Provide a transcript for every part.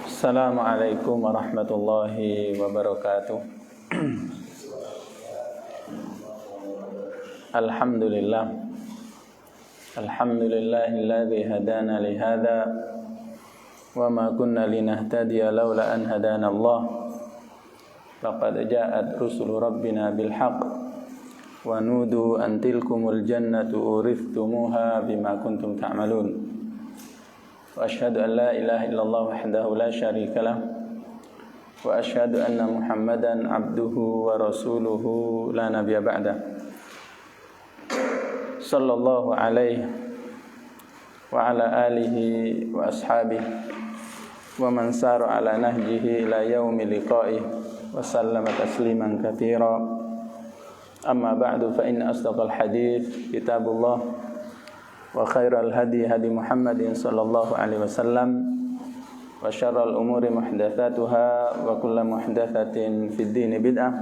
Assalamualaikum warahmatullahi wabarakatuh. Alhamdulillah. Alhamdulillahilladzi hadana li hadza wa ma kunna linahtadiya laula an hadana Allah. Laqad ja'at rusulu rabbina bil haqq wa nudu an tilkumul jannatu uristumuha bima kuntum ta'malun. Wa asyhadu an la ilaha illallah wahdahu la syarika lah wa asyhadu anna Muhammadan abduhu wa rasuluhu la nabiyya ba'da. Sallallahu alaihi wa ala alihi wa ashabihi wa man sara ala nahjihi ila yaumi liqa'i wa sallama tasliman katsira. Amma ba'du, fa inna asdaqal hadits kitabullah wa khairal hadi hadi Muhammadin sallallahu alaihi wasallam wa syarral umuri muhdatsatuha wa kullu muhdatsatin fid din bid'ah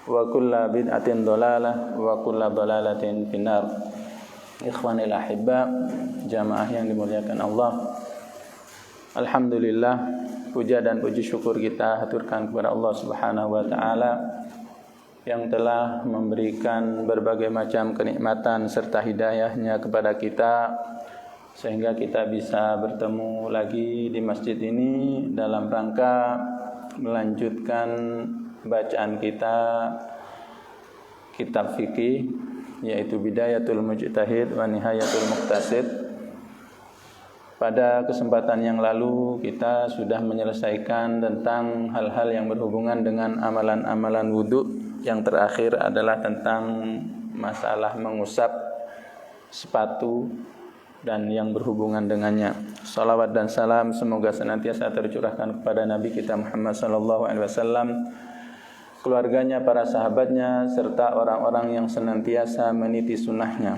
wa kullu bid'atin dhalalah wa kullu dhalalatin finnar. Ikhwanil ahibba, jamaah yang dimuliakan Allah, alhamdulillah, puja dan puji syukur kita haturkan kepada Allah Subhanahu wa taala yang telah memberikan berbagai macam kenikmatan serta hidayahnya kepada kita sehingga kita bisa bertemu lagi di masjid ini dalam rangka melanjutkan bacaan kita kitab fikih, yaitu Bidayatul Mujtahid wa Nihayatul Muqtasid. Pada kesempatan yang lalu kita sudah menyelesaikan tentang hal-hal yang berhubungan dengan amalan-amalan wudu. Yang terakhir adalah tentang masalah mengusap sepatu dan yang berhubungan dengannya. Salawat dan salam semoga senantiasa tercurahkan kepada Nabi kita Muhammad sallallahu alaihi wasallam, keluarganya, para sahabatnya, serta orang-orang yang senantiasa meniti sunnahnya.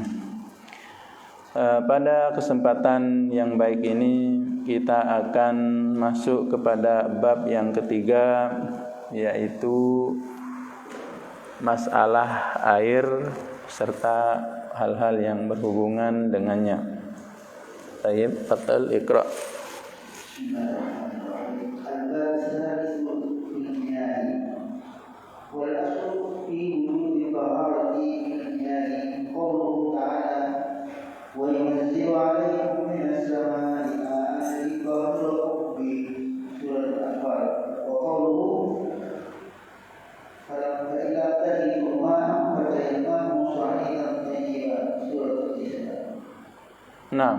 Pada kesempatan yang baik ini kita akan masuk kepada bab yang ketiga, yaitu masalah air serta hal-hal yang berhubungan dengannya. Tayyib, fatal iqra. Nah,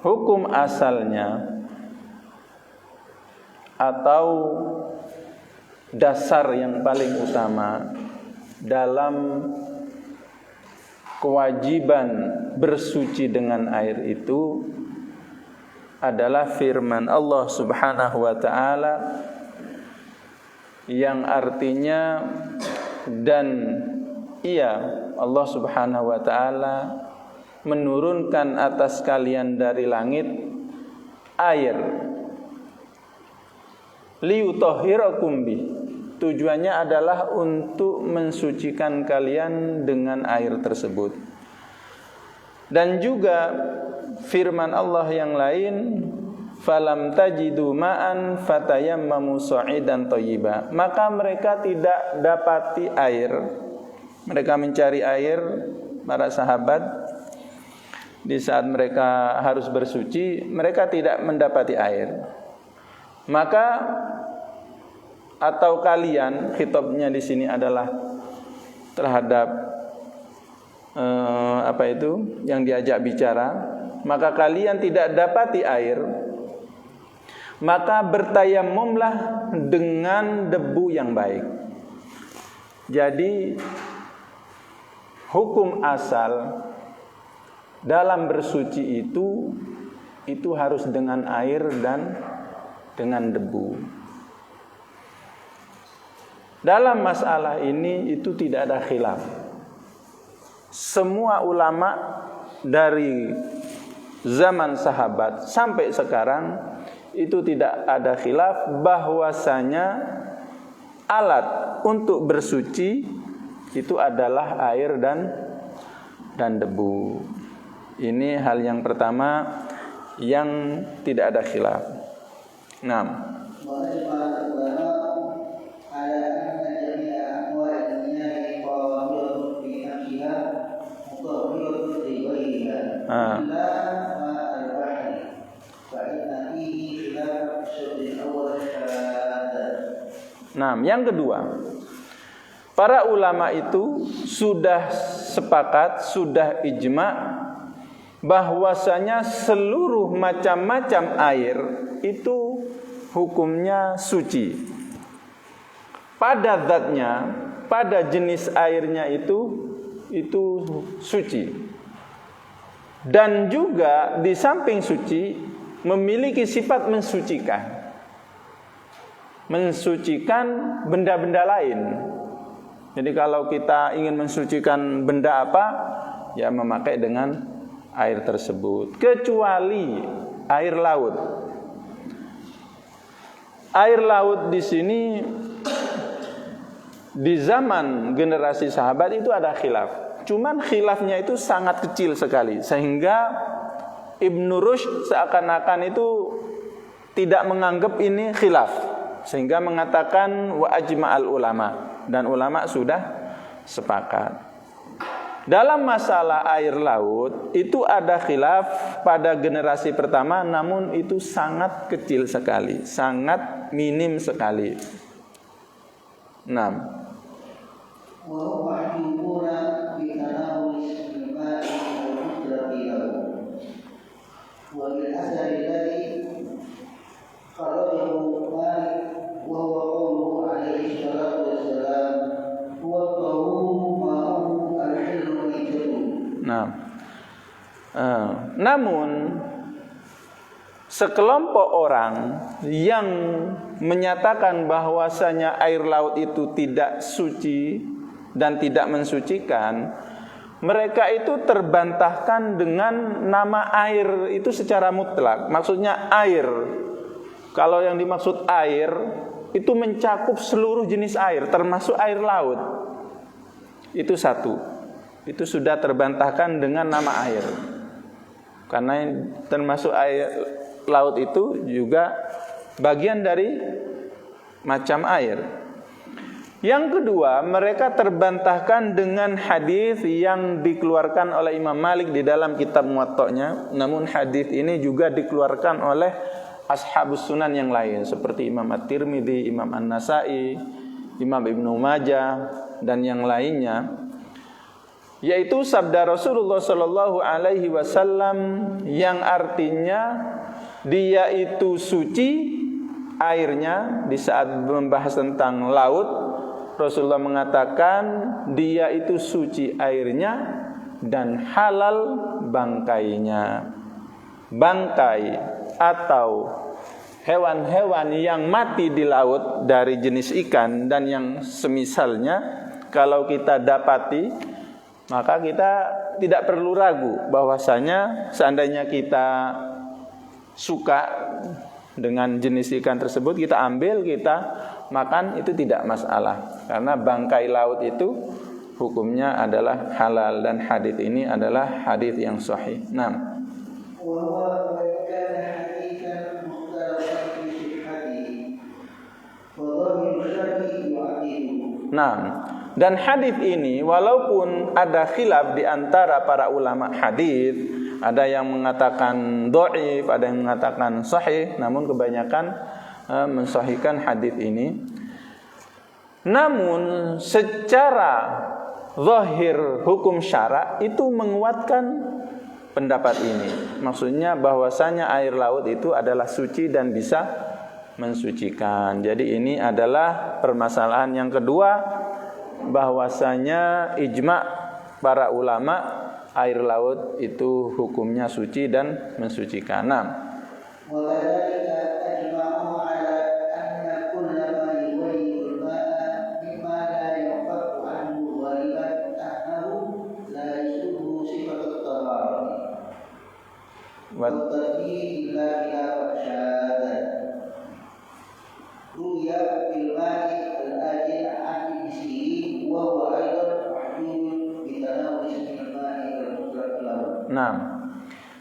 hukum asalnya atau dasar yang paling utama dalam kewajiban bersuci dengan air itu adalah firman Allah Subhanahu wa taala yang artinya, dan Allah Subhanahu wa taala menurunkan atas kalian dari langit air liyutahhirakum bih. Tujuannya adalah untuk mensucikan kalian dengan air tersebut. Dan juga firman Allah yang lain, falam tajidu ma'an fatayammamu sa'idan thayyiba. Maka mereka tidak dapati air. Mereka mencari air, para sahabat, di saat mereka harus bersuci, mereka tidak mendapati air. Maka atau kalian, khitabnya di sini adalah terhadap yang diajak bicara. Maka kalian tidak dapati air, maka bertayamumlah dengan debu yang baik. Jadi hukum asal dalam bersuci itu harus dengan air dan dengan debu. Dalam masalah ini itu tidak ada khilaf. Semua ulama dari zaman sahabat sampai sekarang itu tidak ada khilaf bahwasanya alat untuk bersuci itu adalah air dan debu. Ini hal yang pertama yang tidak ada khilaf. Naam. Nah, yang kedua, para ulama itu sudah sepakat, sudah ijma bahwasanya seluruh macam-macam air itu hukumnya suci. Pada zatnya, pada jenis airnya itu suci. Dan juga di samping suci memiliki sifat mensucikan. Mensucikan benda-benda lain. Jadi kalau kita ingin mensucikan benda apa, ya memakai dengan air tersebut. Kecuali air laut. Air laut di sini di zaman generasi sahabat itu ada khilaf. Cuman khilafnya itu sangat kecil sekali, sehingga Ibnu Rushd seakan-akan itu tidak menganggap ini khilaf. Sehingga mengatakan wa ajma'al ulama, dan ulama sudah sepakat. Dalam masalah air laut itu ada khilaf pada generasi pertama, namun itu sangat kecil sekali, sangat minim sekali. 6. Namun sekelompok orang yang menyatakan bahwasanya air laut itu tidak suci dan tidak mensucikan, mereka itu terbantahkan dengan nama air itu secara mutlak. Maksudnya air, kalau yang dimaksud air itu mencakup seluruh jenis air, termasuk air laut. Itu satu. Itu sudah terbantahkan dengan nama air. Karena termasuk air laut itu juga bagian dari macam air. Yang kedua, mereka terbantahkan dengan hadis yang dikeluarkan oleh Imam Malik di dalam kitab Muwatta'nya. Namun hadis ini juga dikeluarkan oleh ashabus sunan yang lain seperti Imam At-Tirmidzi, Imam An-Nasa'i, Imam Ibnu Majah dan yang lainnya, yaitu sabda Rasulullah sallallahu alaihi wasallam yang artinya dia itu suci airnya. Di saat membahas tentang laut, Rasulullah mengatakan dia itu suci airnya dan halal bangkainya. Bangkai atau hewan-hewan yang mati di laut dari jenis ikan dan yang semisalnya, kalau kita dapati, maka kita tidak perlu ragu bahwasanya seandainya kita suka dengan jenis ikan tersebut, kita ambil, kita makan, itu tidak masalah. Karena bangkai laut itu hukumnya adalah halal, dan hadis ini adalah hadis yang sahih. Nah, dan hadis ini walaupun ada khilaf di antara para ulama hadis, ada yang mengatakan dhaif, ada yang mengatakan sahih, namun kebanyakan mensahihkan hadis ini. Namun secara zahir hukum syara itu menguatkan pendapat ini. Maksudnya bahwasanya air laut itu adalah suci dan bisa mensucikan. Jadi ini adalah permasalahan yang kedua, bahwasanya ijma para ulama air laut itu hukumnya suci dan mensucikan.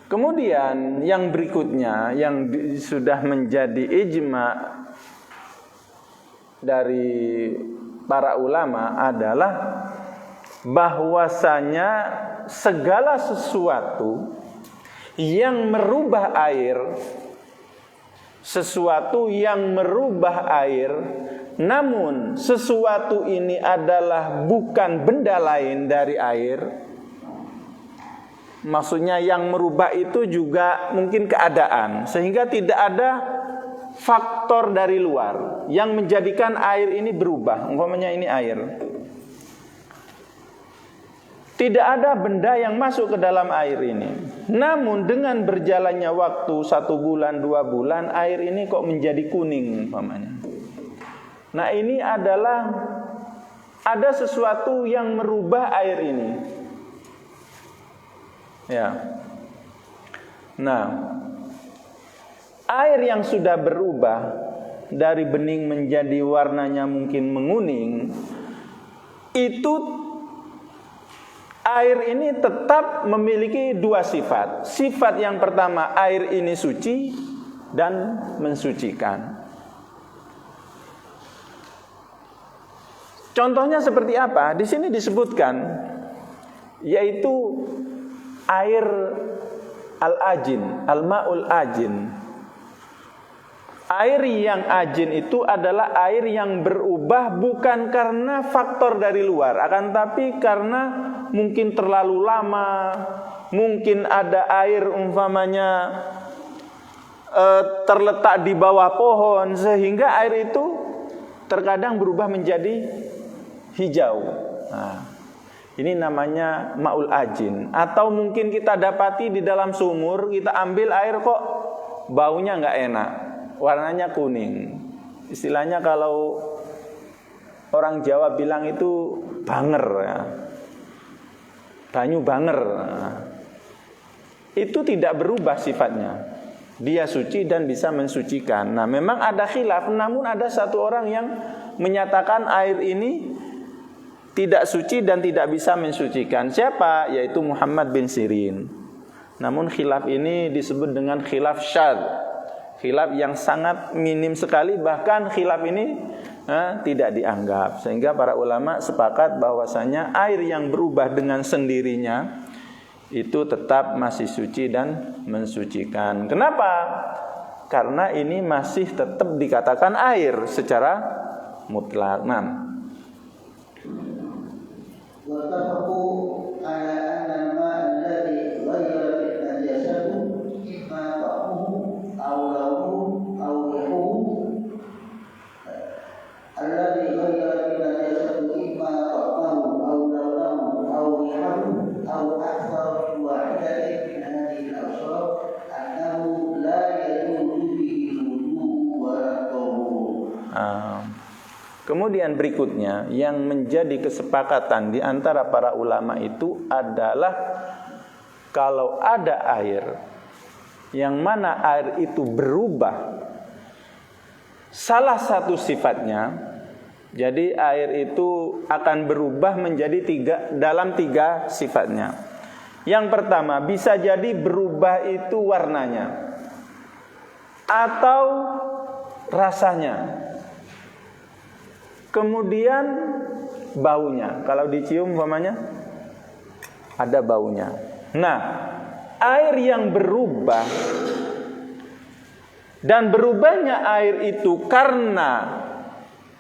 Kemudian yang berikutnya yang sudah menjadi ijma dari para ulama adalah bahwasanya segala sesuatu yang merubah air, sesuatu yang merubah air, namun sesuatu ini adalah bukan benda lain dari air. Maksudnya yang merubah itu juga mungkin keadaan, sehingga tidak ada faktor dari luar yang menjadikan air ini berubah. Umpamanya ini air, tidak ada benda yang masuk ke dalam air ini. Namun dengan berjalannya waktu 1 bulan, 2 bulan, air ini kok menjadi kuning umpamanya. Nah, ini adalah ada sesuatu yang merubah air ini. Ya. Nah, air yang sudah berubah dari bening menjadi warnanya mungkin menguning, itu air ini tetap memiliki 2 sifat. Sifat yang pertama, air ini suci dan mensucikan. Contohnya seperti apa? Di sini disebutkan, yaitu air al-ajin, al-ma'ul ajin. Air yang ajin itu adalah air yang berubah bukan karena faktor dari luar, akan tapi karena mungkin terlalu lama, mungkin ada air umpamanya terletak di bawah pohon, sehingga air itu terkadang berubah menjadi hijau. Nah, ini namanya ma'ul ajin. Atau mungkin kita dapati di dalam sumur, kita ambil air kok baunya nggak enak, warnanya kuning. Istilahnya kalau orang Jawa bilang itu banger ya. Banyu banger. Nah, itu tidak berubah sifatnya. Dia suci dan bisa mensucikan. Nah, memang ada khilaf, namun ada satu orang yang menyatakan air ini tidak suci dan tidak bisa mensucikan. Siapa? Yaitu Muhammad bin Sirin. Namun khilaf ini disebut dengan khilaf syadz, khilaf yang sangat minim sekali, bahkan khilaf ini tidak dianggap. Sehingga para ulama sepakat bahwasanya air yang berubah dengan sendirinya itu tetap masih suci dan mensucikan. Kenapa? Karena ini masih tetap dikatakan air secara mutlak. Nah, واتفقوا على أن الماء الذي غيرت نجاسته إما طعمه أو لونه أو ريحه الذي غيرت نجاسته إما طعمه أو لونه أو ريحه أو أكثر من واحدة من هذه الأوصاف أنه لا يجوز به الوضوء ولا الطهور. Kemudian berikutnya yang menjadi kesepakatan di antara para ulama itu adalah kalau ada air yang mana air itu berubah salah satu sifatnya, jadi air itu akan berubah menjadi dalam 3 sifatnya. Yang pertama, bisa jadi berubah itu warnanya atau rasanya. Kemudian baunya, kalau dicium umpamanya ada baunya. Nah, air yang berubah dan berubahnya air itu karena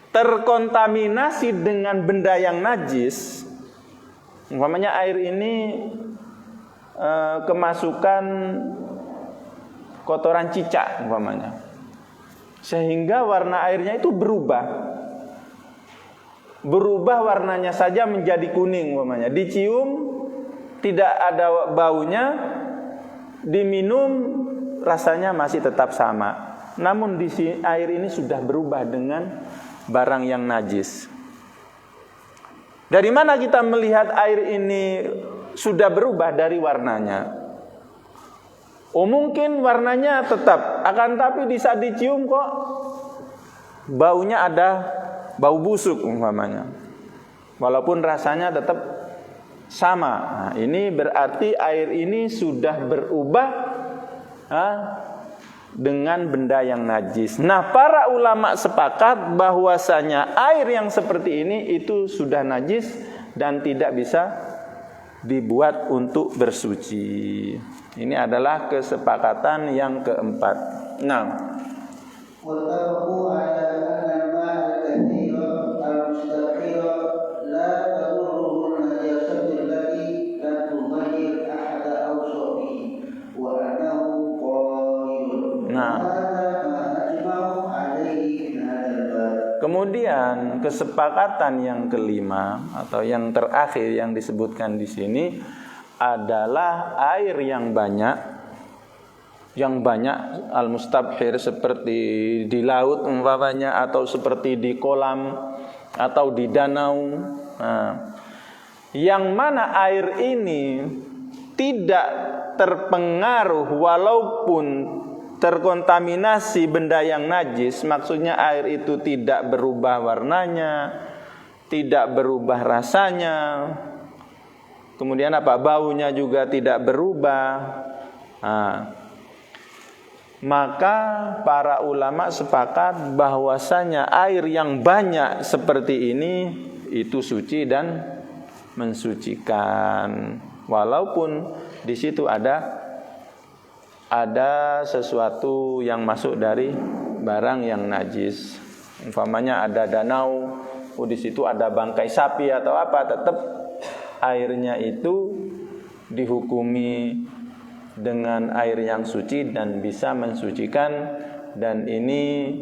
terkontaminasi dengan benda yang najis. Umpamanya air ini kemasukan kotoran cicak umpamanya, sehingga warna airnya itu berubah warnanya saja menjadi kuning umpamanya. Dicium tidak ada baunya, diminum rasanya masih tetap sama. Namun di air ini sudah berubah dengan barang yang najis. Dari mana kita melihat air ini sudah berubah? Dari warnanya. Oh, mungkin warnanya tetap, akan tapi di saat dicium kok baunya ada bau busuk umpamanya. Walaupun rasanya tetap sama. Nah, ini berarti air ini sudah berubah dengan benda yang najis. Nah, para ulama sepakat bahwasanya air yang seperti ini itu sudah najis dan tidak bisa dibuat untuk bersuci. Ini adalah kesepakatan yang keempat. Nah, kemudian kesepakatan yang kelima atau yang terakhir yang disebutkan di sini adalah air yang banyak al-mustabhir, seperti di laut umpamanya, atau seperti di kolam atau di danau. Nah, yang mana air ini tidak terpengaruh walaupun terkontaminasi benda yang najis, maksudnya air itu tidak berubah warnanya, tidak berubah rasanya, kemudian baunya juga tidak berubah. Nah, maka para ulama sepakat bahwasanya air yang banyak seperti ini itu suci dan mensucikan, walaupun di situ ada sesuatu yang masuk dari barang yang najis. Umpamanya ada danau, di situ ada bangkai sapi atau tetap airnya itu dihukumi dengan air yang suci dan bisa mensucikan, dan ini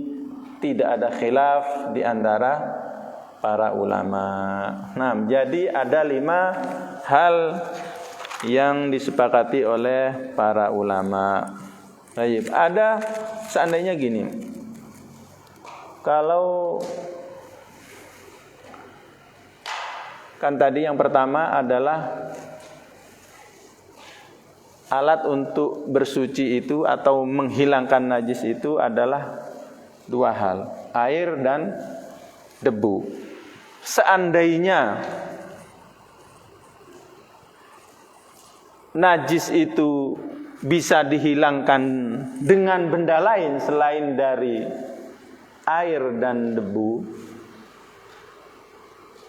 tidak ada khilaf di antara para ulama. Nah, jadi ada 5 hal yang disepakati oleh para ulama. Baik, ada seandainya gini. Kalau kan tadi yang pertama adalah alat untuk bersuci itu atau menghilangkan najis itu adalah 2 hal, air dan debu. Seandainya najis itu bisa dihilangkan dengan benda lain selain dari air dan debu,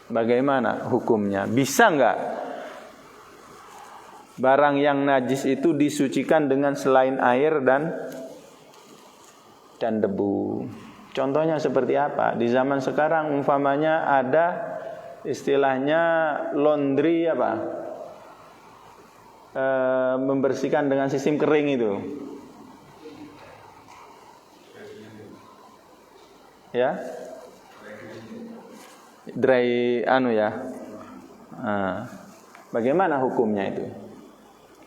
bagaimana hukumnya? Bisa enggak barang yang najis itu disucikan dengan selain air dan debu? Contohnya seperti apa? Di zaman sekarang umpamanya ada istilahnya laundry membersihkan dengan sistem kering itu. Ya? Dry bagaimana hukumnya itu?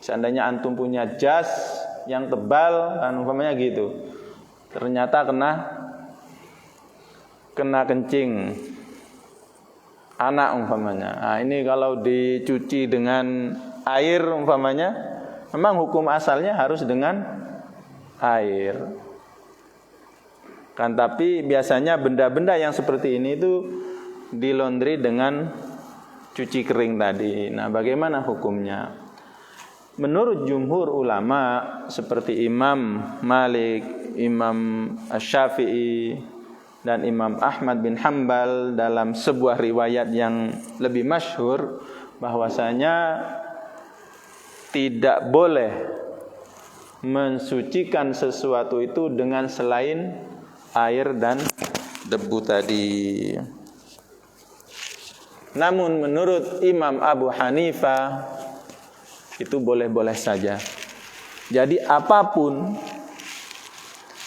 Seandainya antum punya jas yang tebal, umpamanya gitu, ternyata kena kencing anak umpamanya. Nah, ini kalau dicuci dengan air umpamanya, memang hukum asalnya harus dengan air. Kan tapi biasanya benda-benda yang seperti ini itu di laundry dengan cuci kering tadi. Nah, bagaimana hukumnya? Menurut jumhur ulama seperti Imam Malik, Imam Asy-Syafi'i, dan Imam Ahmad bin Hanbal dalam sebuah riwayat yang lebih masyhur, bahwasanya tidak boleh mensucikan sesuatu itu dengan selain air dan debu tadi. Namun menurut Imam Abu Hanifah itu boleh-boleh saja. Jadi apapun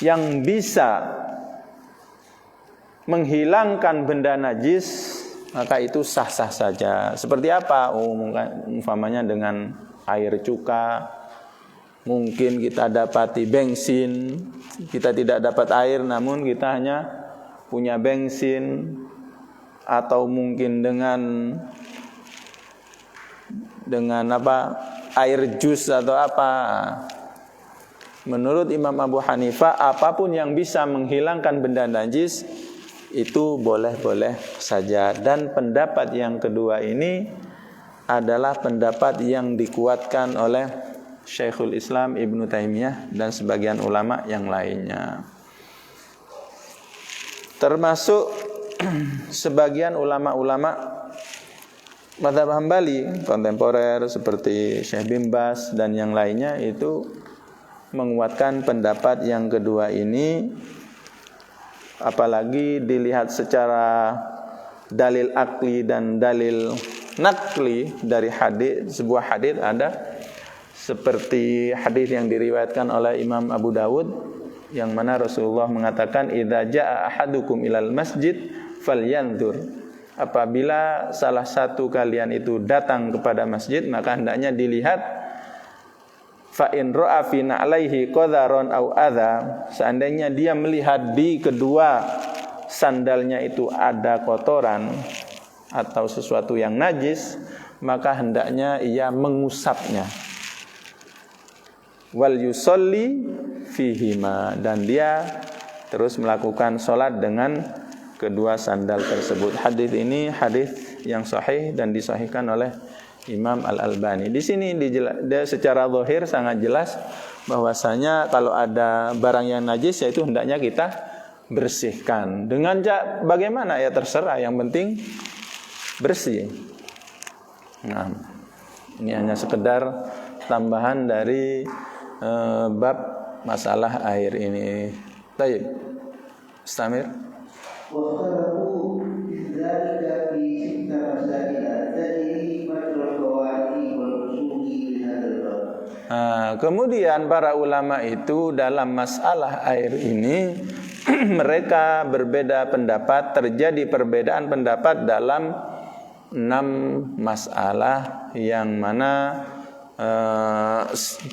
yang bisa menghilangkan benda najis, maka itu sah-sah saja. Seperti apa? Umpamanya dengan air cuka. Mungkin kita dapati bensin, kita tidak dapat air, namun kita hanya punya bensin. Atau mungkin dengan air jus atau apa. Menurut Imam Abu Hanifah, apapun yang bisa menghilangkan benda najis itu boleh-boleh saja. Dan pendapat yang kedua ini adalah pendapat yang dikuatkan oleh Syekhul Islam Ibnu Taimiyah dan sebagian ulama yang lainnya. Termasuk sebagian ulama-ulama mazhab Hambali kontemporer seperti Syekh bin Baz dan yang lainnya itu menguatkan pendapat yang kedua ini, apalagi dilihat secara dalil akli dan dalil nakli dari hadis. Sebuah hadis ada seperti hadis yang diriwayatkan oleh Imam Abu Dawud yang mana Rasulullah mengatakan idza jaa ahadukum ilal masjid falyanzur. Apabila salah satu kalian itu datang kepada masjid, maka hendaknya dilihat fa in ra'a fi na'laihi qadharon aw adza. Seandainya dia melihat di kedua sandalnya itu ada kotoran atau sesuatu yang najis, maka hendaknya ia mengusapnya. Wal yusolli fihima, dan dia terus melakukan sholat dengan kedua sandal tersebut. Hadis ini hadis yang sahih dan disahihkan oleh Imam Al-Albani. Di sini secara zahir sangat jelas bahwasanya kalau ada barang yang najis yaitu hendaknya kita bersihkan. Dengan bagaimana ya terserah, yang penting bersih. Nah, ini hanya sekedar tambahan dari bab masalah air ini. Baik, Istamir. Kemudian para ulama itu dalam masalah air ini mereka berbeda pendapat, terjadi perbedaan pendapat dalam 6 masalah yang mana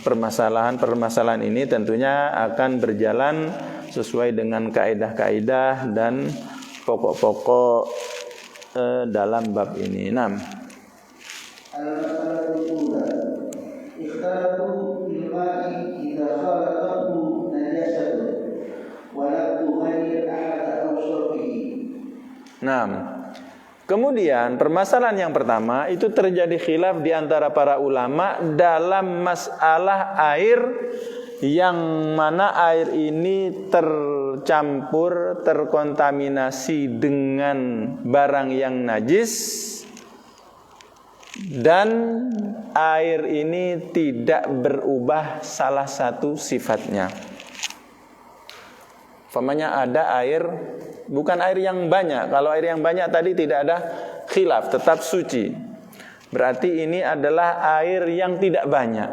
permasalahan ini tentunya akan berjalan sesuai dengan kaidah-kaidah dan pokok-pokok dalam bab ini. 6. Kemudian permasalahan yang pertama itu terjadi khilaf di antara para ulama dalam masalah air yang mana air ini tercampur, terkontaminasi dengan barang yang najis dan air ini tidak berubah salah satu sifatnya. Umpamanya ada air, bukan air yang banyak. Kalau air yang banyak tadi tidak ada khilaf, tetap suci. Berarti ini adalah air yang tidak banyak.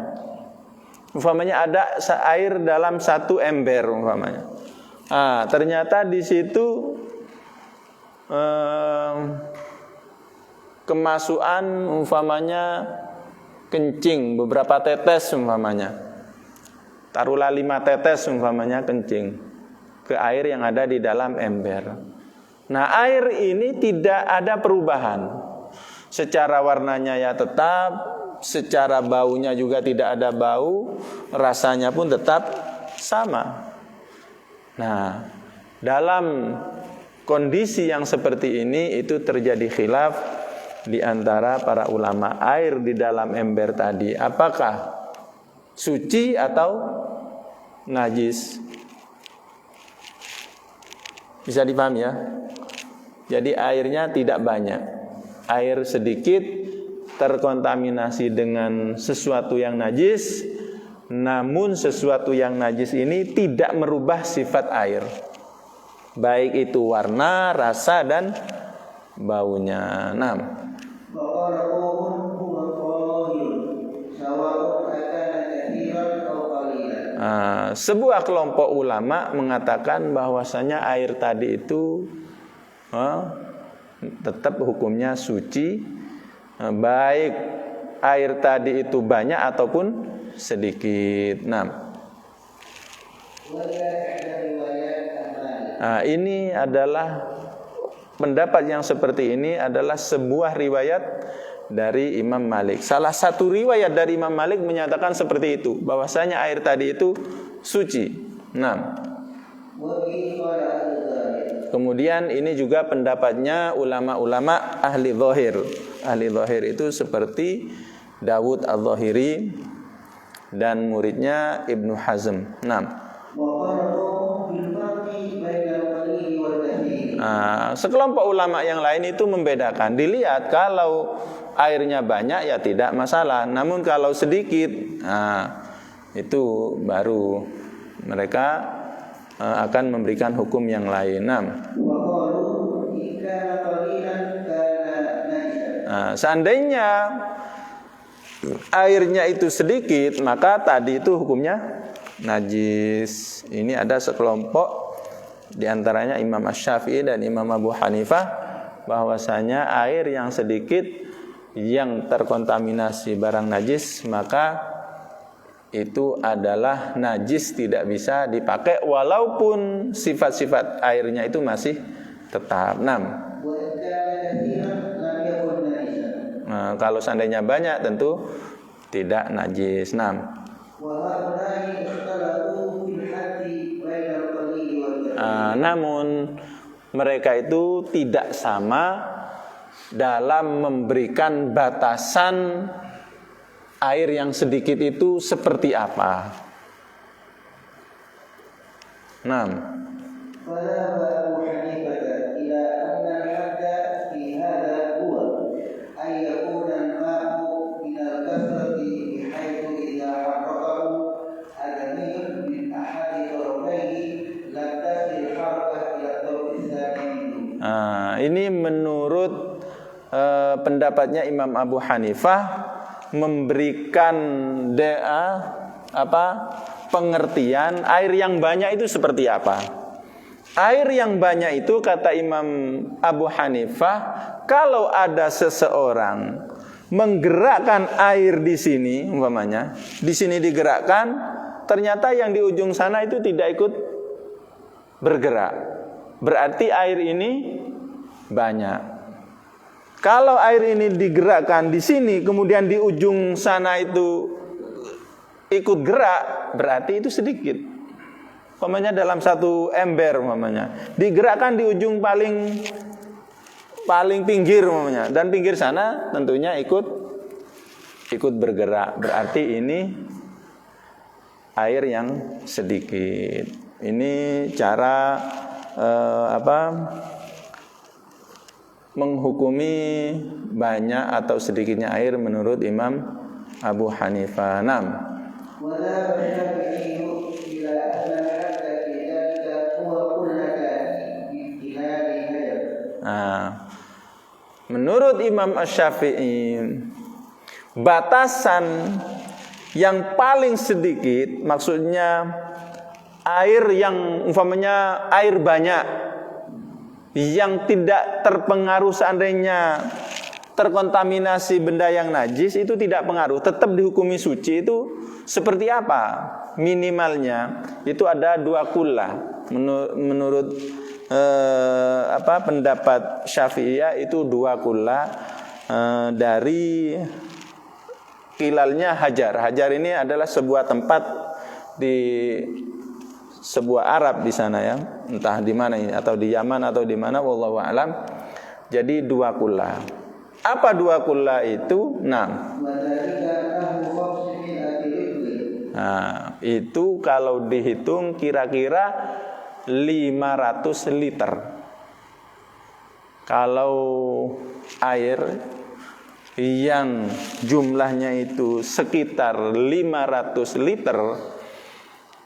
Umpamanya ada air dalam 1 ember umpamanya. Ternyata di situ kemasukan umpamanya kencing beberapa tetes umpamanya. Taruhlah 5 tetes umpamanya kencing ke air yang ada di dalam ember. Nah, air ini tidak ada perubahan. Secara warnanya ya tetap, secara baunya juga tidak ada bau, rasanya pun tetap sama. Nah, dalam kondisi yang seperti ini itu terjadi khilaf di antara para ulama. Air di dalam ember tadi apakah suci atau najis? Bisa dipahami ya? Jadi airnya tidak banyak, air sedikit terkontaminasi dengan sesuatu yang najis, namun sesuatu yang najis ini tidak merubah sifat air, baik itu warna, rasa dan baunya. Sebuah kelompok ulama mengatakan bahwasanya air tadi itu tetap hukumnya suci, baik air tadi itu banyak ataupun sedikit. Ini adalah pendapat yang seperti ini adalah sebuah riwayat dari Imam Malik. Salah satu riwayat dari Imam Malik menyatakan seperti itu, bahwasanya air tadi itu suci. Kemudian ini juga pendapatnya ulama-ulama ahli zahir. Ahli zahir itu seperti Dawud al-Zahiri dan muridnya Ibnu Hazm. Sekelompok ulama yang lain itu membedakan. Dilihat kalau airnya banyak ya tidak masalah. Namun kalau sedikit, itu baru mereka akan memberikan hukum yang lain. Seandainya airnya itu sedikit, maka tadi itu hukumnya najis. Ini ada sekelompok di antaranya Imam Asy-Syafi'i dan Imam Abu Hanifah bahwasanya air yang sedikit yang terkontaminasi barang najis maka itu adalah najis, tidak bisa dipakai walaupun sifat-sifat airnya itu masih tetap. Kalau seandainya banyak tentu tidak najis. Namun mereka itu tidak sama dalam memberikan batasan air yang sedikit itu seperti apa. Ini menurut pendapatnya Imam Abu Hanifah memberikan pengertian air yang banyak itu seperti apa. Air yang banyak itu kata Imam Abu Hanifah, kalau ada seseorang menggerakkan air di sini, umpamanya di sini digerakkan, ternyata yang di ujung sana itu tidak ikut bergerak, berarti air ini banyak. Kalau air ini digerakkan di sini, kemudian di ujung sana itu ikut gerak, berarti itu sedikit. Umpamanya dalam satu ember, umpamanya digerakkan di ujung paling pinggir, umpamanya, dan pinggir sana tentunya ikut bergerak, berarti ini air yang sedikit. Ini cara menghukumi banyak atau sedikitnya air menurut Imam Abu Hanifah. Menurut Imam Asy-Syafi'i, batasan yang paling sedikit maksudnya air yang umpamanya air banyak yang tidak terpengaruh seandainya terkontaminasi benda yang najis itu tidak pengaruh, tetap dihukumi suci. Itu seperti apa? Minimalnya itu ada 2 kullah. Menurut pendapat Syafi'iyah itu 2 kullah dari kilalnya Hajar. Hajar ini adalah sebuah tempat di sebuah Arab di sana ya, entah di mana ini, atau di Yaman atau di mana, wallahu a'lam. Jadi 2 kullah. Apa 2 kullah itu? Itu kalau dihitung kira-kira 500 liter. Kalau air yang jumlahnya itu sekitar 500 liter,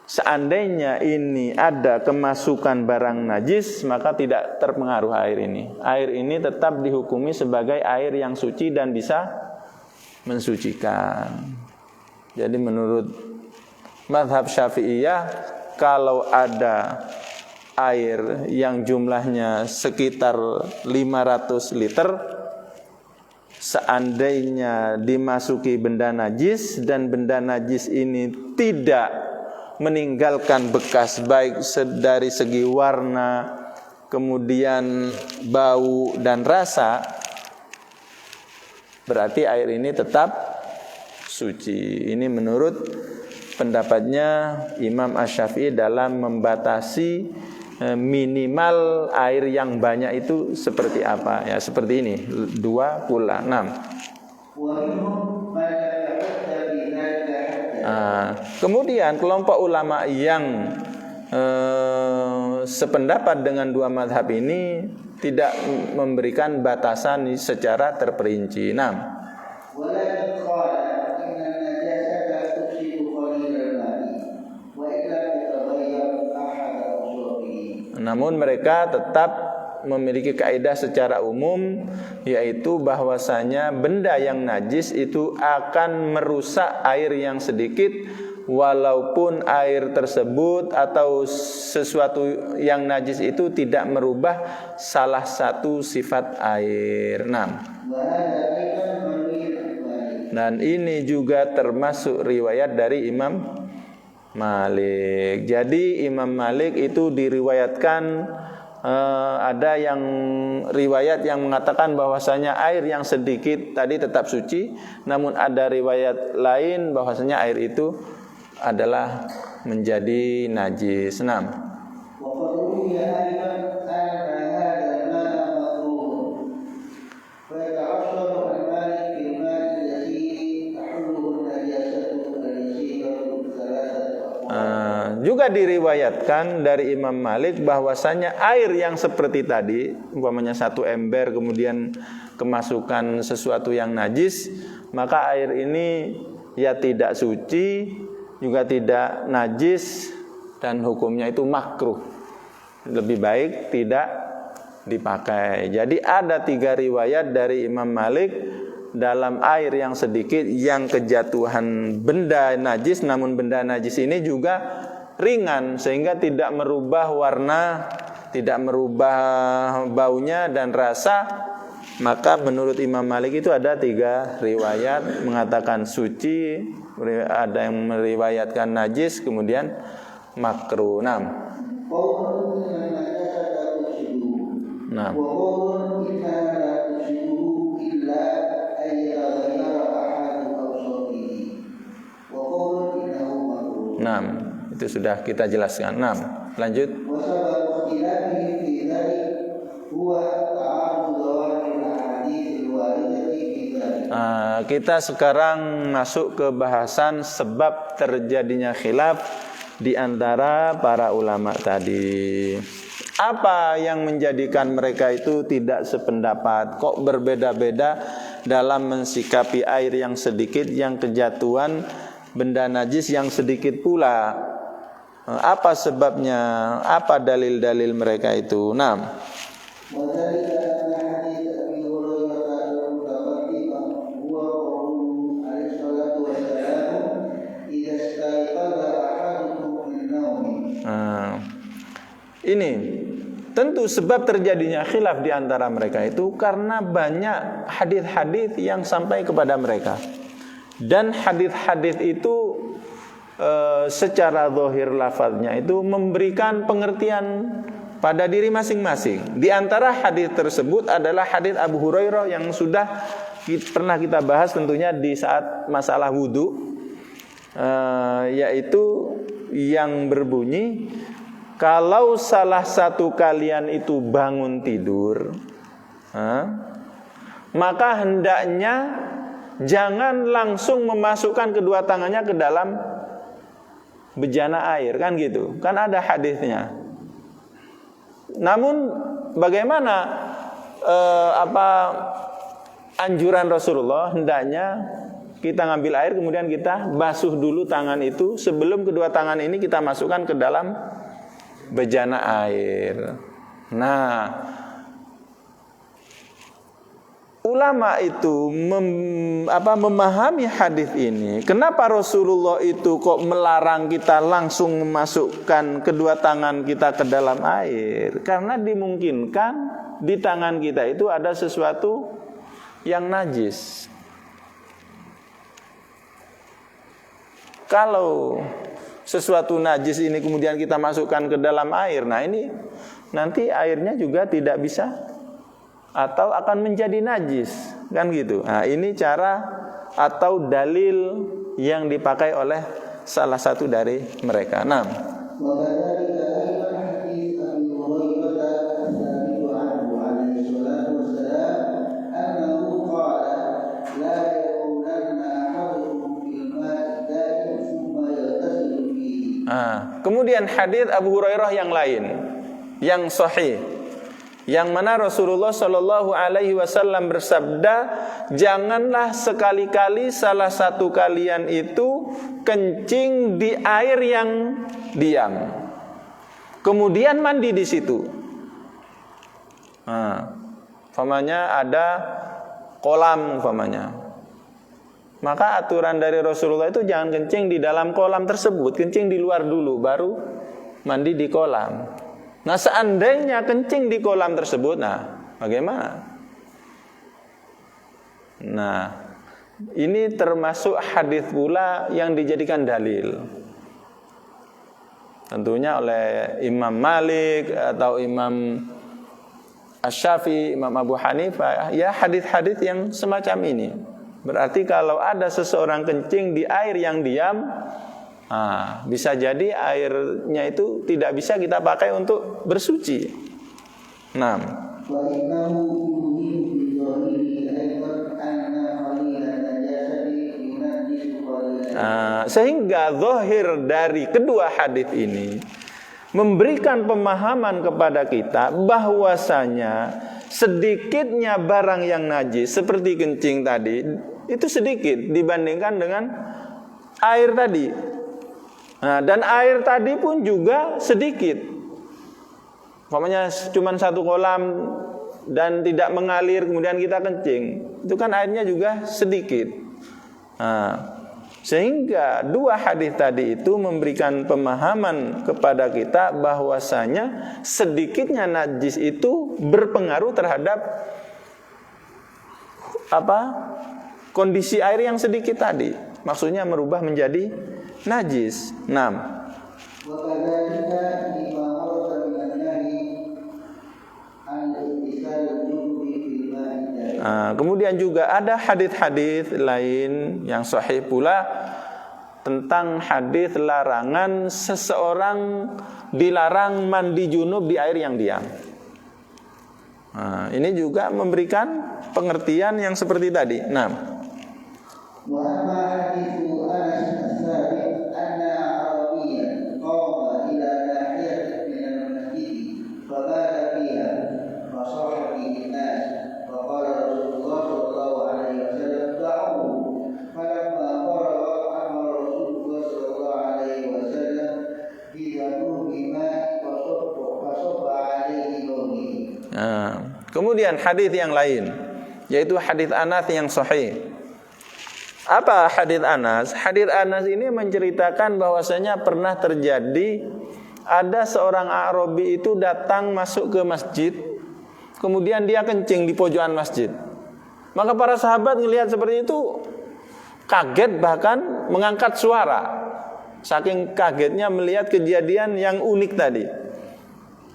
seandainya ini ada kemasukan barang najis, maka tidak terpengaruh air ini. Air ini tetap dihukumi sebagai air yang suci dan bisa mensucikan. Jadi menurut mazhab Syafi'iyah, kalau ada air yang jumlahnya sekitar 500 liter, seandainya dimasuki benda najis dan benda najis ini tidak meninggalkan bekas baik dari segi warna, kemudian bau dan rasa, berarti air ini tetap suci. Ini menurut pendapatnya Imam Asy-Syafi'i dalam membatasi minimal air yang banyak itu seperti apa? Ya seperti ini, 2 pula 6. Kemudian kelompok ulama yang sependapat dengan 2 mazhab ini tidak memberikan batasan secara terperinci. 6. Namun mereka tetap memiliki kaidah secara umum, yaitu bahwasanya benda yang najis itu akan merusak air yang sedikit, walaupun air tersebut atau sesuatu yang najis itu tidak merubah salah satu sifat air. 6. Dan ini juga termasuk riwayat dari Imam Malik. Jadi Imam Malik itu diriwayatkan ada yang riwayat yang mengatakan bahwasanya air yang sedikit tadi tetap suci, namun ada riwayat lain bahwasanya air itu adalah menjadi najis. 6. Juga diriwayatkan dari Imam Malik bahwasanya air yang seperti tadi, umpamanya 1 ember kemudian kemasukan sesuatu yang najis, maka air ini ya tidak suci, juga tidak najis, dan hukumnya itu makruh. Lebih baik tidak dipakai. Jadi ada 3 riwayat dari Imam Malik dalam air yang sedikit yang kejatuhan benda najis, namun benda najis ini juga ringan sehingga tidak merubah warna, tidak merubah baunya dan rasa. Maka menurut Imam Malik itu ada 3 riwayat mengatakan suci, ada yang meriwayatkan najis, kemudian makruh. 6. Itu sudah kita jelaskan. 6. Lanjut. Kita sekarang masuk ke bahasan sebab terjadinya khilaf di antara para ulama tadi. Apa yang menjadikan mereka itu tidak sependapat? Kok berbeda-beda dalam mensikapi air yang sedikit, yang kejatuhan benda najis yang sedikit pula? Apa sebabnya? Apa dalil-dalil mereka itu? 6. Ini tentu sebab terjadinya khilaf di antara mereka itu karena banyak hadis-hadis yang sampai kepada mereka. Dan hadis-hadis itu secara zahir lafaznya itu memberikan pengertian pada diri masing-masing. Di antara hadis tersebut adalah hadis Abu Hurairah yang sudah pernah kita bahas tentunya di saat masalah wudu, yaitu yang berbunyi, kalau salah satu kalian itu bangun tidur, maka hendaknya jangan langsung memasukkan kedua tangannya ke dalam bejana air, kan gitu. Kan ada hadisnya. Namun bagaimana anjuran Rasulullah, hendaknya kita ngambil air kemudian kita basuh dulu tangan itu sebelum kedua tangan ini kita masukkan ke dalam bejana air. Nah, ulama itu memahami hadis ini. Kenapa Rasulullah itu kok melarang kita langsung memasukkan kedua tangan kita ke dalam air? Karena dimungkinkan di tangan kita itu ada sesuatu yang najis. Kalau sesuatu najis ini kemudian kita masukkan ke dalam air, nah ini nanti airnya juga tidak bisa atau akan menjadi najis, kan gitu. Nah, ini cara atau dalil yang dipakai oleh salah satu dari mereka. 6. Kemudian hadis Abu Hurairah yang lain yang sahih, yang mana Rasulullah Shallallahu Alaihi Wasallam bersabda, janganlah sekali-kali salah satu kalian itu kencing di air yang diam, kemudian mandi di situ. Umpamanya ada kolam umpamanya, maka aturan dari Rasulullah itu jangan kencing di dalam kolam tersebut, kencing di luar dulu, baru mandi di kolam. Nah, seandainya kencing di kolam tersebut, nah bagaimana? Nah, ini termasuk hadis pula yang dijadikan dalil. Tentunya oleh Imam Malik atau Imam Asy-Syafi'i, Imam Abu Hanifah, ya hadis-hadis yang semacam ini. Berarti kalau ada seseorang kencing di air yang diam, bisa jadi airnya itu tidak bisa kita pakai untuk bersuci. Nah, sehingga zahir dari kedua hadis ini memberikan pemahaman kepada kita bahwasanya sedikitnya barang yang najis seperti kencing tadi itu sedikit dibandingkan dengan air tadi. Nah, dan air tadi pun juga sedikit. Umpamanya cuma satu kolam dan tidak mengalir kemudian kita kencing, itu kan airnya juga sedikit. Nah, sehingga dua hadis tadi itu memberikan pemahaman kepada kita bahwasanya sedikitnya najis itu berpengaruh terhadap kondisi air yang sedikit tadi. Maksudnya merubah menjadi najis. 6. Kemudian juga ada hadis-hadis lain yang sahih pula tentang hadis larangan seseorang dilarang mandi junub di air yang diam. Ini juga memberikan pengertian yang seperti tadi. 6. Kemudian hadis yang lain, yaitu hadis Anas yang sahih. Apa hadis Anas? Hadis Anas ini menceritakan bahwasanya pernah terjadi ada seorang Arabi itu datang masuk ke masjid, kemudian dia kencing di pojokan masjid. Maka para sahabat melihat seperti itu kaget, bahkan mengangkat suara. Saking kagetnya melihat kejadian yang unik tadi.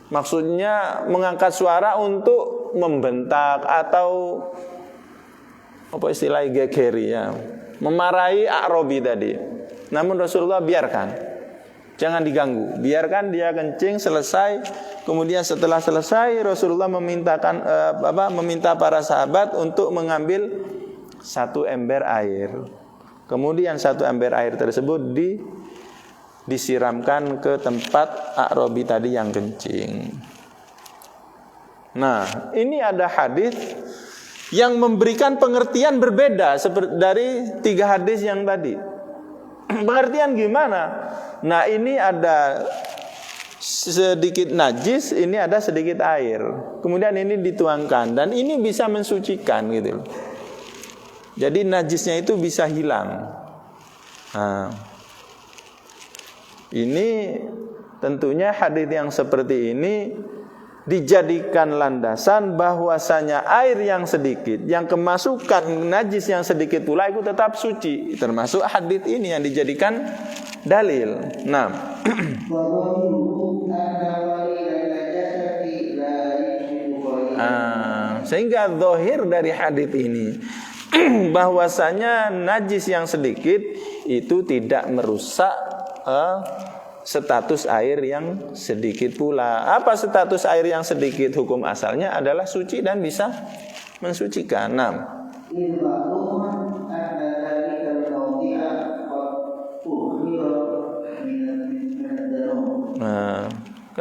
Maksudnya mengangkat suara untuk membentak atau apa istilahnya gegeri ya, memarahi Arabi tadi. Namun Rasulullah biarkan, jangan diganggu, biarkan dia kencing selesai. Kemudian setelah selesai Rasulullah meminta para sahabat untuk mengambil satu ember air. Kemudian satu ember air tersebut disiramkan ke tempat Arabi tadi yang kencing. Nah, ini ada hadis yang memberikan pengertian berbeda dari 3 hadis yang tadi. Pengertian gimana? Nah, ini ada sedikit najis, ini ada sedikit air. Kemudian ini dituangkan dan ini bisa mensucikan gitu. Jadi najisnya itu bisa hilang. Nah, ini tentunya hadis yang seperti ini dijadikan landasan bahwasanya air yang sedikit, yang kemasukan najis yang sedikit pula itu tetap suci. Termasuk hadis ini yang dijadikan dalil. Nah, sehingga zahir dari hadis ini bahwasanya najis yang sedikit itu tidak merusak status air yang sedikit pula. Apa status air yang sedikit? Hukum asalnya adalah suci dan bisa mensucikan. 6.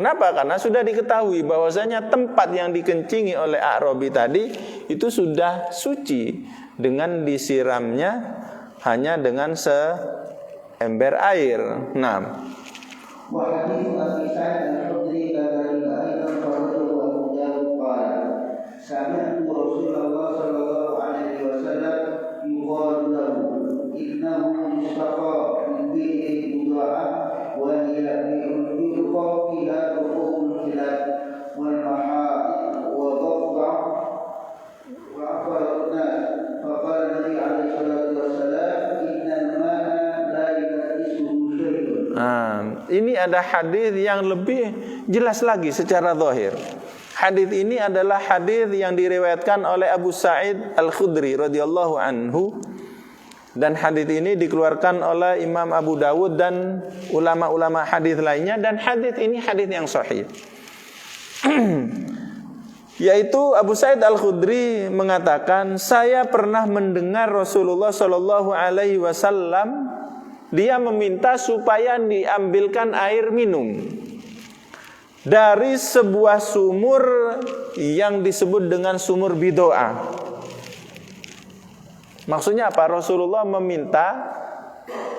Kenapa? Karena sudah diketahui bahwasanya tempat yang dikencingi oleh A'rabi tadi itu sudah suci dengan disiramnya hanya dengan seember air. Nah, وحديث أبي سعيد الخدري كذلك أيضا خرجه أبو داود قال سمعت رسول الله صلى الله عليه وسلم يقال له إنه يستقى من بئر بضاعة وهي يلقى فيها ركوب الكلاب والمحائط وضفدع وعفر الناس فقال النبي عليه الصلاة والسلام إن الماء لا ينجسه شيء. Ini ada hadis yang lebih jelas lagi secara zahir. Hadis ini adalah hadis yang diriwayatkan oleh Abu Sa'id Al-Khudri radhiyallahu anhu, dan hadis ini dikeluarkan oleh Imam Abu Dawud dan ulama-ulama hadis lainnya, dan hadis ini hadis yang sahih. Yaitu Abu Sa'id Al-Khudri mengatakan, saya pernah mendengar Rasulullah sallallahu alaihi wasallam dia meminta supaya diambilkan air minum dari sebuah sumur yang disebut dengan sumur Bidoa. Maksudnya apa? Rasulullah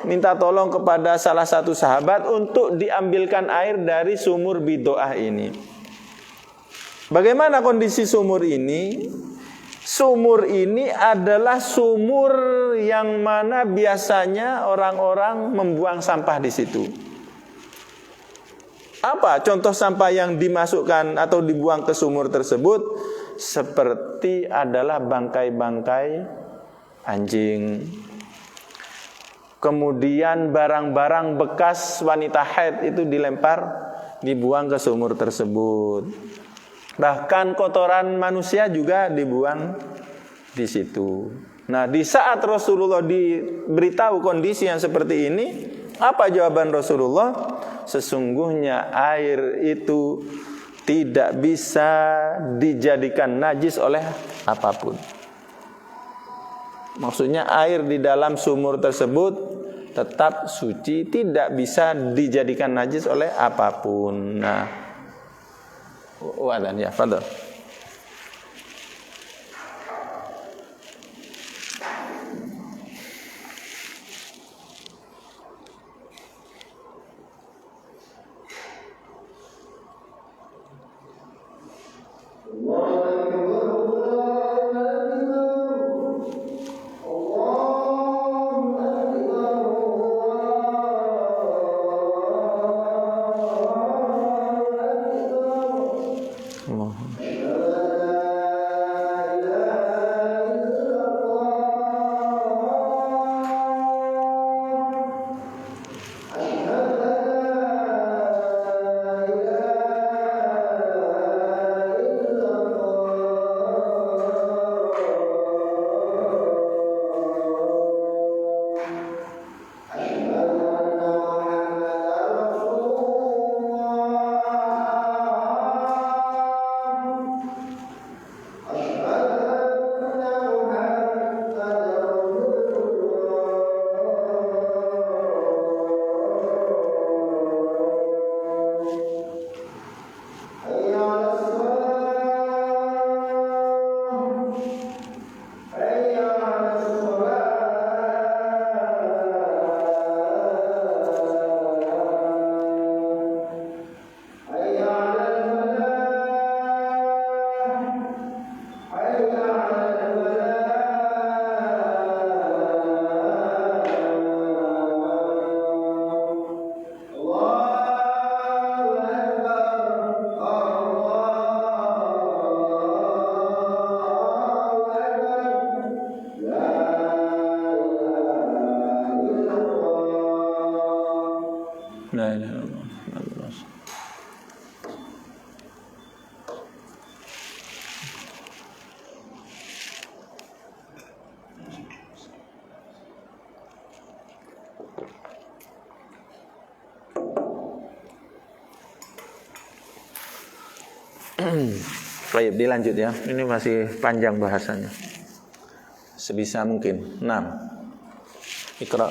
minta tolong kepada salah satu sahabat untuk diambilkan air dari sumur Bidoa ini. Bagaimana kondisi sumur ini? Sumur ini adalah sumur yang mana biasanya orang-orang membuang sampah di situ. Apa contoh sampah yang dimasukkan atau dibuang ke sumur tersebut? Seperti adalah bangkai-bangkai anjing. Kemudian barang-barang bekas wanita haid itu dibuang ke sumur tersebut. Bahkan kotoran manusia juga dibuang di situ. Nah, di saat Rasulullah diberitahu kondisi yang seperti ini, apa jawaban Rasulullah? Sesungguhnya air itu tidak bisa dijadikan najis oleh apapun. Maksudnya air di dalam sumur tersebut tetap suci, tidak bisa dijadikan najis oleh apapun. Nah, wadan ya, fadhal. La ilaha illallah. Baik, dilanjut ya. Ini masih panjang bahasanya. Sebisa mungkin. 6. Iqra.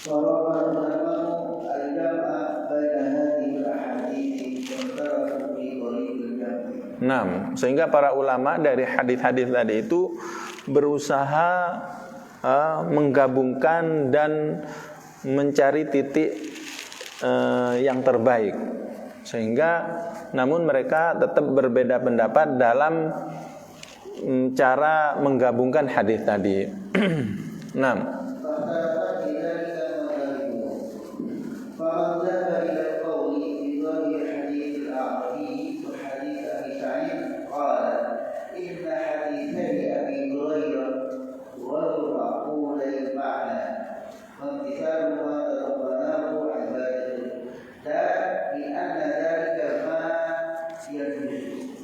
Wa Nah, sehingga para ulama dari hadis-hadis tadi itu berusaha menggabungkan dan mencari titik yang terbaik, sehingga namun mereka tetap berbeda pendapat dalam cara menggabungkan hadis tadi. Nah,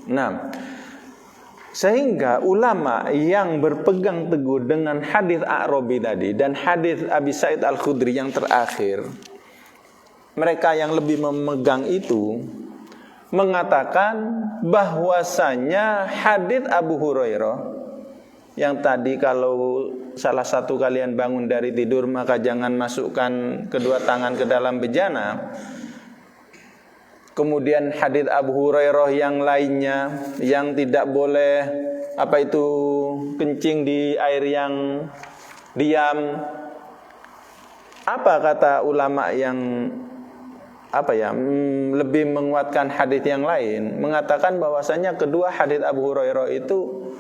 nah, sehingga ulama yang berpegang teguh dengan hadis A'rabi tadi dan hadis Abi Sa'id Al-Khudri yang terakhir, mereka yang lebih memegang itu mengatakan bahwasanya hadis Abu Hurairah yang tadi kalau salah satu kalian bangun dari tidur maka jangan masukkan kedua tangan ke dalam bejana. Kemudian hadis Abu Hurairah yang lainnya yang tidak boleh kencing di air yang diam. Apa kata ulama yang lebih menguatkan hadis yang lain, mengatakan bahwasanya kedua hadis Abu Hurairah itu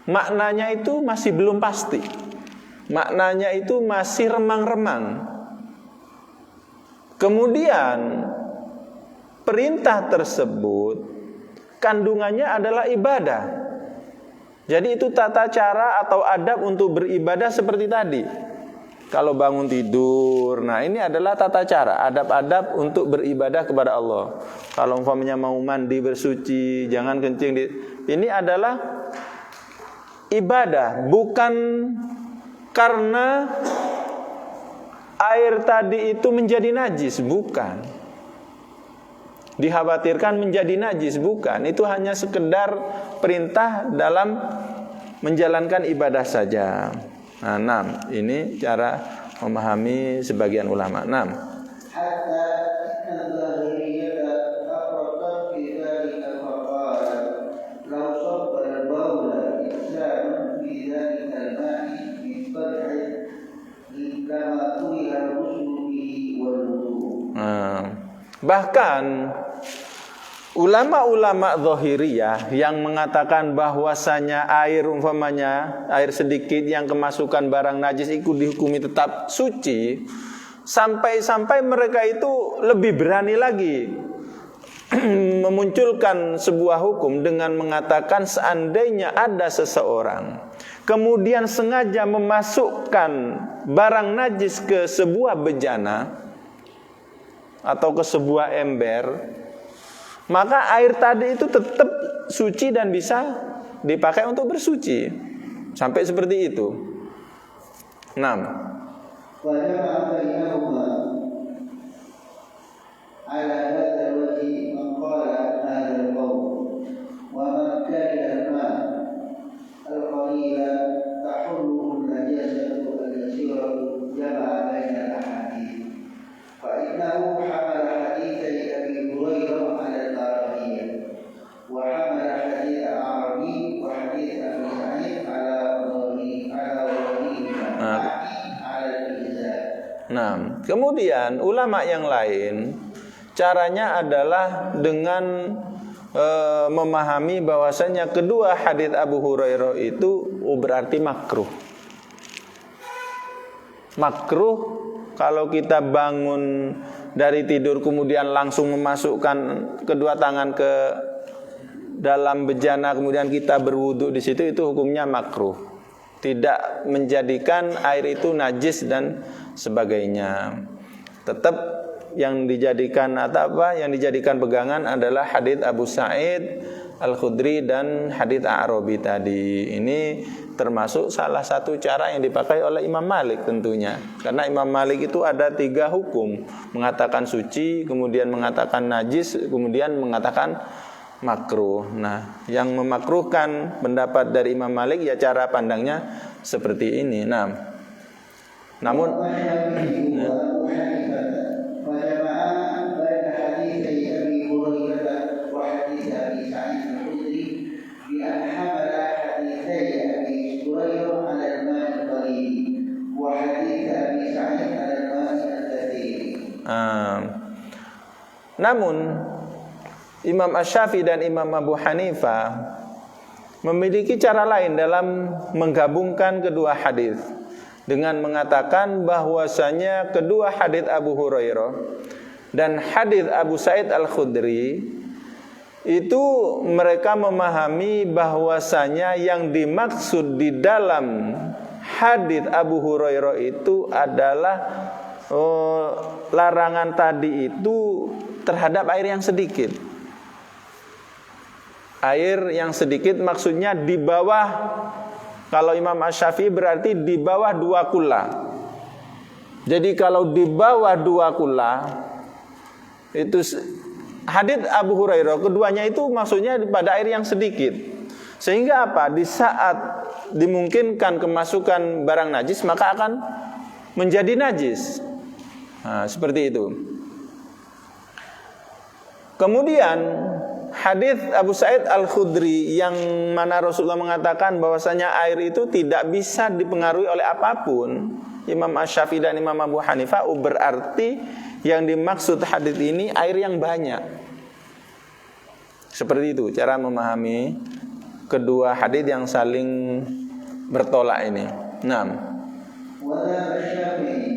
maknanya itu masih belum pasti. Maknanya itu masih remang-remang. Kemudian perintah tersebut kandungannya adalah ibadah. Jadi itu tata cara atau adab untuk beribadah seperti tadi. Kalau bangun tidur, nah ini adalah tata cara, adab-adab untuk beribadah kepada Allah. Kalau umpamanya mau mandi bersuci, jangan kencing ini adalah ibadah, bukan karena air tadi itu menjadi najis, bukan. Dikhawatirkan menjadi najis, bukan. Itu hanya sekedar perintah dalam menjalankan ibadah saja. Nah, ini cara memahami sebagian ulama. Bahkan ulama-ulama Zahiriyah yang mengatakan bahwasanya air sedikit yang kemasukan barang najis itu dihukumi tetap suci, sampai mereka itu lebih berani lagi memunculkan sebuah hukum dengan mengatakan seandainya ada seseorang kemudian sengaja memasukkan barang najis ke sebuah bejana atau ke sebuah ember, maka air tadi itu tetap suci dan bisa dipakai untuk bersuci. Sampai seperti itu. 6. Nah, kemudian ulama yang lain caranya adalah dengan memahami bahwasanya kedua hadits Abu Hurairah itu berarti makruh. Makruh kalau kita bangun dari tidur kemudian langsung memasukkan kedua tangan ke dalam bejana kemudian kita berwudu di situ, itu hukumnya makruh. Tidak menjadikan air itu najis dan sebagainya. Tetap yang dijadikan yang dijadikan pegangan adalah hadits Abu Sa'id Al-Khudri dan hadits A'rabi tadi. Ini termasuk salah satu cara yang dipakai oleh Imam Malik tentunya. Karena Imam Malik itu ada 3 hukum, mengatakan suci, kemudian mengatakan najis, kemudian mengatakan makruh. Nah, yang memakruhkan pendapat dari Imam Malik ya cara pandangnya seperti ini. Namun Namun Imam Asy-Syafi'i dan Imam Abu Hanifah memiliki cara lain dalam menggabungkan kedua hadis dengan mengatakan bahwasanya kedua hadis Abu Hurairah dan hadis Abu Sa'id Al-Khudri itu mereka memahami bahwasanya yang dimaksud di dalam hadis Abu Hurairah itu adalah larangan tadi itu terhadap air yang sedikit. Air yang sedikit maksudnya di bawah, kalau Imam Asy-Syafi'i berarti di bawah 2 kula. Jadi kalau di bawah 2 kula itu hadits Abu Hurairah keduanya itu maksudnya pada air yang sedikit. Sehingga apa? Di saat dimungkinkan kemasukan barang najis maka akan menjadi najis. Nah, seperti itu. Kemudian hadis Abu Sa'id Al-Khudri yang mana Rasulullah mengatakan bahwasanya air itu tidak bisa dipengaruhi oleh apapun, Imam Asy-Syafi'i dan Imam Abu Hanifah berarti yang dimaksud hadis ini air yang banyak. Seperti itu cara memahami kedua hadis yang saling bertolak ini. Naam. Wala Asy-Syafi'i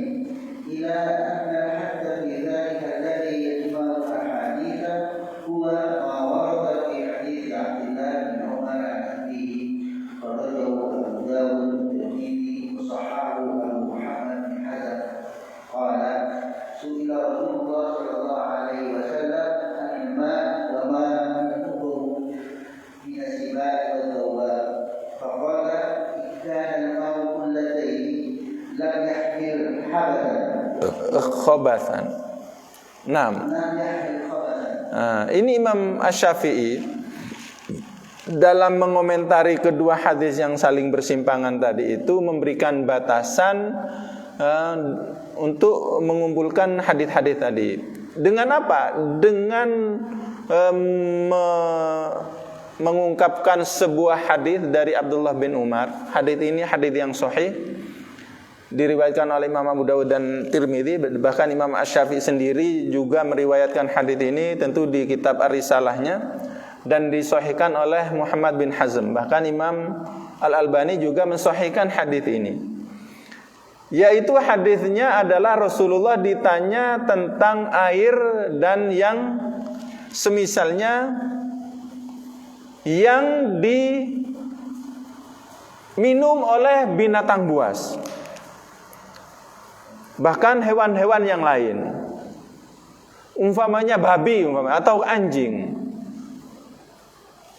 ila anna hatta fi dzalika alladhi yajma'u al-ahaditha huwa ma warada fi hadits Abdullah bin Umar an-Nabi radhiyallahu anhu Tirmidzi wa sahahu Abu Muhammad bin Hazm qala su'ila Rasulullah sallallahu alaihi wasallam anil ma' wa ma yanqudu min as-sibai wal dawab faqala kana al-ma'u kullatayn lam yahmil khabathan. Naam. Ini Imam Asy-Syafi'i dalam mengomentari kedua hadis yang saling bersimpangan tadi itu memberikan batasan untuk mengumpulkan hadis-hadis tadi. Dengan apa? Dengan mengungkapkan sebuah hadis dari Abdullah bin Umar. Hadis ini hadis yang sahih, diriwayatkan oleh Imam Abu Dawud dan Tirmidzi. Bahkan Imam Asy-Syafi'i sendiri juga meriwayatkan hadis ini tentu di kitab Ar-Risalahnya dan disahihkan oleh Muhammad bin Hazm. Bahkan Imam Al-Albani juga mensahihkan hadis ini. Yaitu hadisnya adalah Rasulullah ditanya tentang air dan yang semisalnya yang diminum oleh binatang buas, bahkan hewan-hewan yang lain, umpamanya babi atau anjing,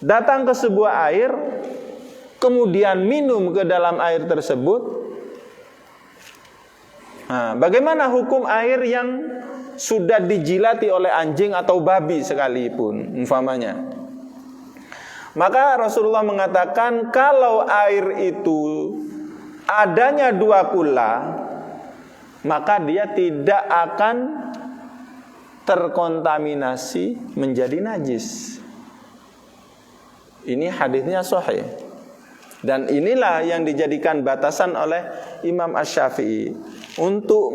datang ke sebuah air, kemudian minum ke dalam air tersebut. Nah, bagaimana hukum air yang sudah dijilati oleh anjing atau babi sekalipun, umpamanya? Maka Rasulullah mengatakan kalau air itu adanya 2 kula, maka dia tidak akan terkontaminasi menjadi najis. Ini hadisnya sahih. Dan inilah yang dijadikan batasan oleh Imam Asy-Syafi'i untuk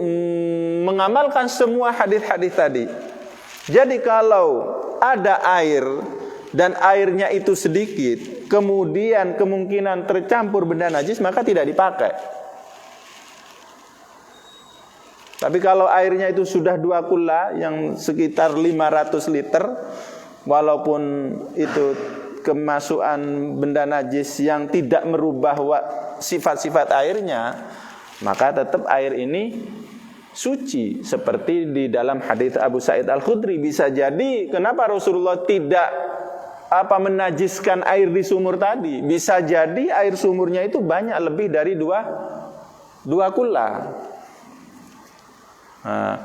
mengamalkan semua hadis-hadis tadi. Jadi kalau ada air dan airnya itu sedikit, kemudian kemungkinan tercampur benda najis, maka tidak dipakai. Tapi kalau airnya itu sudah 2 kula yang sekitar 500 liter, walaupun itu kemasukan benda najis yang tidak merubah sifat-sifat airnya, maka tetap air ini suci. Seperti di dalam hadis Abu Sa'id Al-Khudri, bisa jadi kenapa Rasulullah tidak menajiskan air di sumur tadi? Bisa jadi air sumurnya itu banyak lebih dari 2 kula. Nah,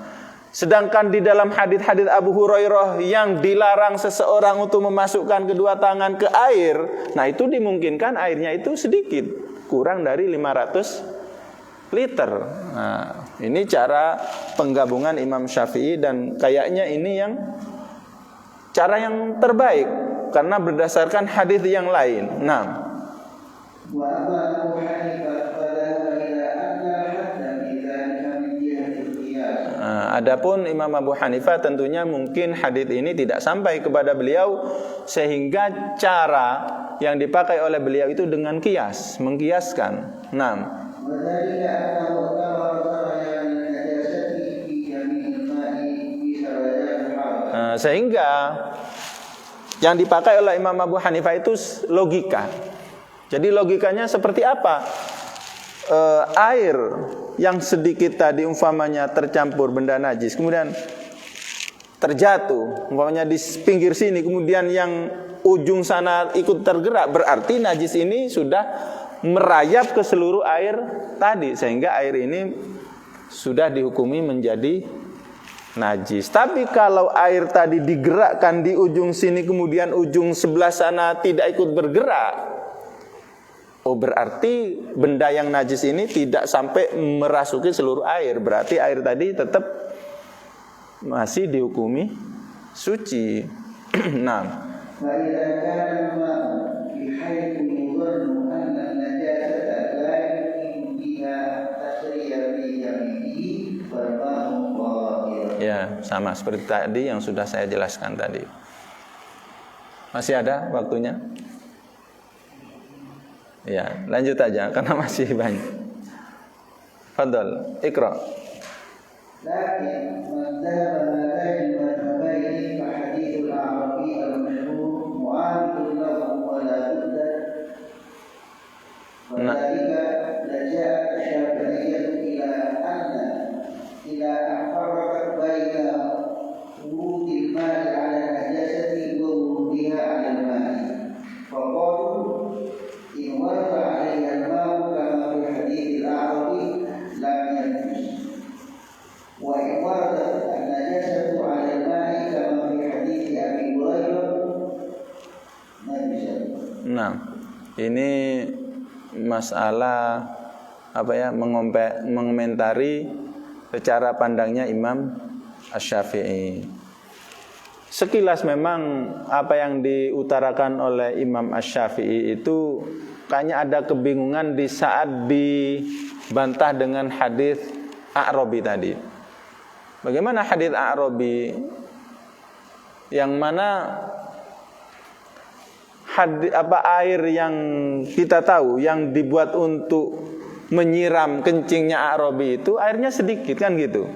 sedangkan di dalam hadis-hadis Abu Hurairah yang dilarang seseorang untuk memasukkan kedua tangan ke air, nah itu dimungkinkan airnya itu sedikit, kurang dari 500 liter. Nah, ini cara penggabungan Imam Syafi'i dan kayaknya ini yang cara yang terbaik karena berdasarkan hadis yang lain. Nah, Adapun Imam Abu Hanifah tentunya mungkin hadits ini tidak sampai kepada beliau, sehingga cara yang dipakai oleh beliau itu dengan kias, mengkiaskan. Sehingga yang dipakai oleh Imam Abu Hanifah itu logika. Jadi logikanya seperti apa? Air yang sedikit tadi umpamanya tercampur benda najis, kemudian terjatuh umpamanya di pinggir sini, kemudian yang ujung sana ikut tergerak, berarti najis ini sudah merayap ke seluruh air tadi, sehingga air ini sudah dihukumi menjadi najis. Tapi kalau air tadi digerakkan di ujung sini, kemudian ujung sebelah sana tidak ikut bergerak, berarti benda yang najis ini tidak sampai merasuki seluruh air. Berarti air tadi tetap masih dihukumi suci. Ya, sama seperti tadi yang sudah saya jelaskan tadi. Masih ada waktunya? Ya, lanjut aja karena masih banyak. Fadhal, Iqra. Lakin man dhahaba hadain madhhabaini fa hadithul a'rabi al-mashhur mu'aridun lahu wa la budda. Wa dhalika laja'a syafi'iyyah ila anna ila afarraqat baina wurudil ma'i 'ala najasati wa wurudiha 'ala al-ma'i. Fa qalu in warada 'alayha al-ma'u kama fi hadithil a'rabi lam yanjus. Wa in warada an-najasatu 'ala al-ma'i kama fi hadith Abi Hurairah najis. Nah, ini masalah mengomentari secara pandangnya Imam Asy-Syafi'i. Sekilas memang apa yang diutarakan oleh Imam Asy-Syafi'i itu kayaknya ada kebingungan di saat dibantah dengan hadis A'rabi tadi. Bagaimana hadis A'rabi yang mana air yang kita tahu yang dibuat untuk menyiram kencingnya A'rabi itu airnya sedikit kan gitu.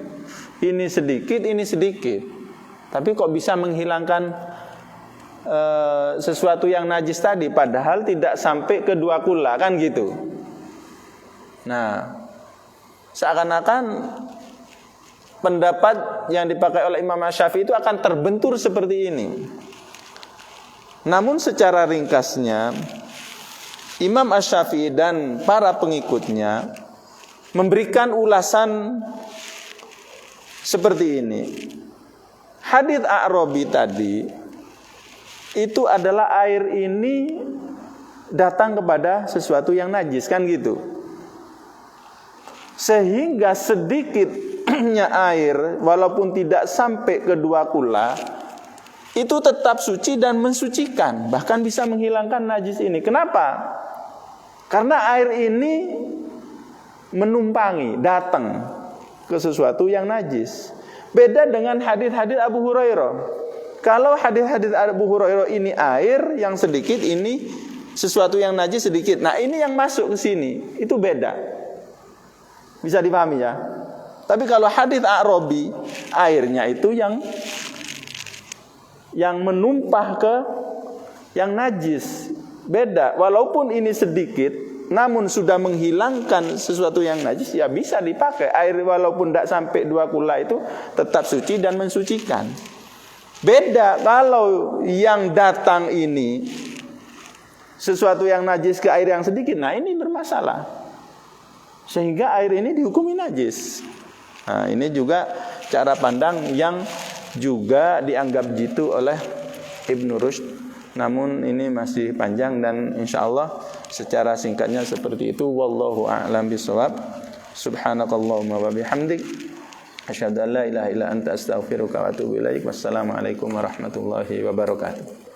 Ini sedikit, ini sedikit. Tapi kok bisa menghilangkan sesuatu yang najis tadi, padahal tidak sampai ke 2 kula kan gitu. Nah, seakan-akan pendapat yang dipakai oleh Imam Asy-Syafi'i itu akan terbentur seperti ini. Namun secara ringkasnya Imam Asy-Syafi'i dan para pengikutnya memberikan ulasan seperti ini. Hadits A'rabi tadi itu adalah air ini datang kepada sesuatu yang najis kan gitu. Sehingga sedikitnya air walaupun tidak sampai ke 2 kula itu tetap suci dan mensucikan, bahkan bisa menghilangkan najis ini. Kenapa? Karena air ini menumpangi, datang ke sesuatu yang najis. Beda dengan hadis-hadis Abu Hurairah. Kalau hadis-hadis Abu Hurairah ini air yang sedikit, ini sesuatu yang najis sedikit. Nah, ini yang masuk ke sini, itu beda. Bisa dipahami ya? Tapi kalau hadis A'rabi, airnya itu yang menumpah ke yang najis. Beda, walaupun ini sedikit, namun sudah menghilangkan sesuatu yang najis, ya bisa dipakai. Air walaupun tidak sampai 2 kula itu tetap suci dan mensucikan. Beda kalau yang datang ini sesuatu yang najis ke air yang sedikit, nah ini bermasalah. Sehingga air ini dihukumi najis. Nah, ini juga cara pandang yang juga dianggap jitu oleh Ibnu Rushd. Namun ini masih panjang dan insyaallah secara singkatnya seperti itu. Wallahu a'lam bishawab. Subhanakallahumma wa bihamdik asyhadu an la ilaha illa anta astaghfiruka wa atubu ilaik. Wassalamualaikum warahmatullahi wabarakatuh.